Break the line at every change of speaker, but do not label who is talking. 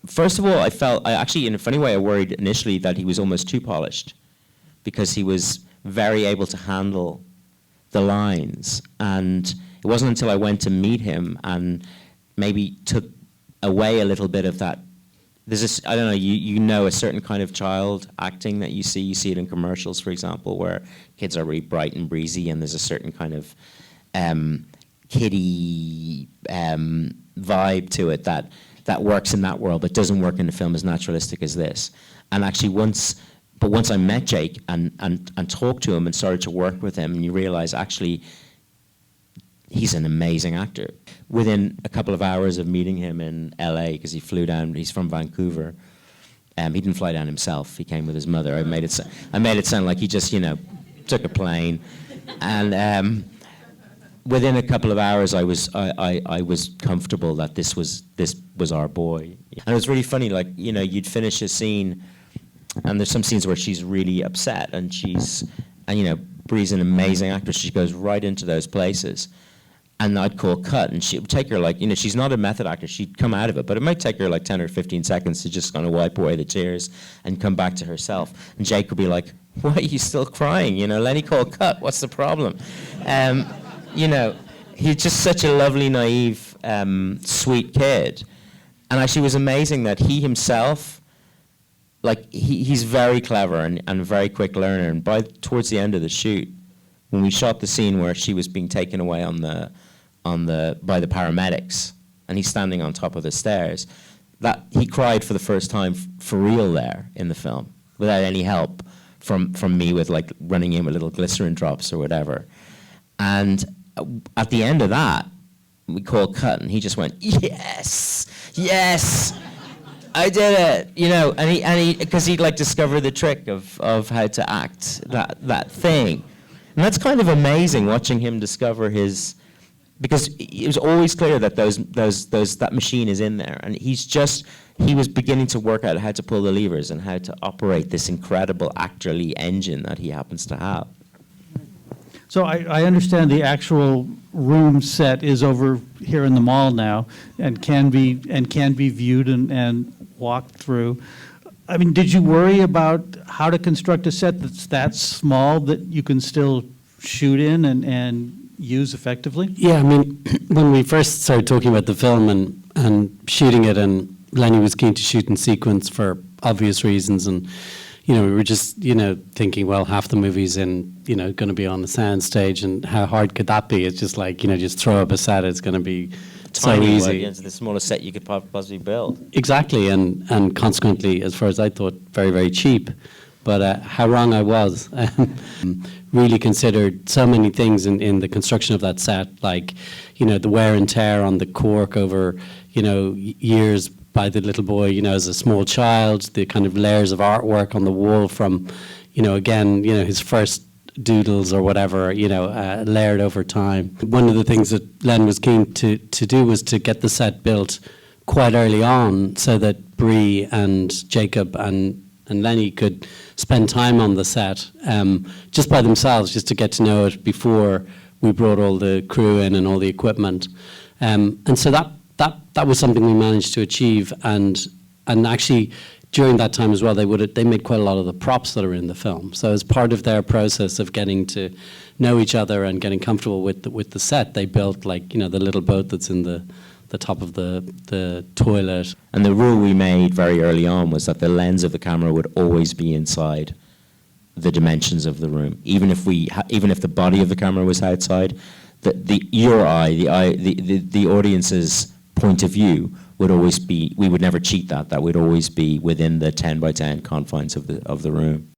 first of all, I actually, in a funny way, I worried initially that he was almost too polished, because he was very able to handle the lines. And it wasn't until I went to meet him and maybe took away a little bit of that. There's this, I don't know, you know a certain kind of child acting that you see it in commercials, for example, where kids are really bright and breezy, and there's a certain kind of kiddie vibe to it that works in that world, but doesn't work in a film as naturalistic as this. And actually once I met Jake and talked to him and started to work with him, and you realize actually he's an amazing actor. Within a couple of hours of meeting him in LA, because he flew down, he's from Vancouver. He didn't fly down himself, he came with his mother. I made it sound like he just, took a plane. And within a couple of hours, I was comfortable that this was our boy. And it was really funny, like, you'd finish a scene, and there's some scenes where she's really upset, and Bree's an amazing actress. She goes right into those places. And I'd call cut, and it would take her she's not a method actor, she'd come out of it, but it might take her 10 or 15 seconds to just kind of wipe away the tears and come back to herself. And Jake would be like, why are you still crying? Lenny, call cut, what's the problem? He's just such a lovely, naive, sweet kid. And actually it was amazing that he himself, he's very clever and a very quick learner. And towards the end of the shoot, when we shot the scene where she was being taken away by the paramedics, and he's standing on top of the stairs, that he cried for the first time for real there in the film, without any help from me with running in with little glycerin drops or whatever. And at the end of that, we called cut, and he just went, yes, I did it, and he because he'd discovered the trick of how to act that thing. And that's kind of amazing, watching him discover because it was always clear that that machine is in there, and he was beginning to work out how to pull the levers and how to operate this incredible actorly engine that he happens to have.
So I understand the actual room set is over here in the mall now, and can be viewed and walked through. I mean, did you worry about how to construct a set that's that small that you can still shoot in and use effectively?
Yeah, I mean, when we first started talking about the film and shooting it, and Lenny was keen to shoot in sequence for obvious reasons, and we were just thinking, well, half the movie's going to be on the sound stage, and how hard could that be? It's just just throw up a set. It's going to be
tiny,
so easy.
It's the smallest set you could possibly build.
Exactly, and consequently, as far as I thought, very, very cheap. But how wrong I was. Really considered so many things in the construction of that set, the wear and tear on the cork over, years by the little boy, as a small child, the kind of layers of artwork on the wall from, his first doodles or whatever, layered over time. One of the things that Len was keen to do was to get the set built quite early on, so that Bree and Jacob and Lenny could spend time on the set just by themselves, just to get to know it before we brought all the crew in and all the equipment. And so that was something we managed to achieve. And actually, during that time as well, they made quite a lot of the props that are in the film. So as part of their process of getting to know each other and getting comfortable with the set, they built the little boat that's in the top of the toilet.
And the rule we made very early on was that the lens of the camera would always be inside the dimensions of the room, even if the body of the camera was outside. The audience's point of view would always be. We would never cheat that. That would always be within the 10 by 10 confines of the room.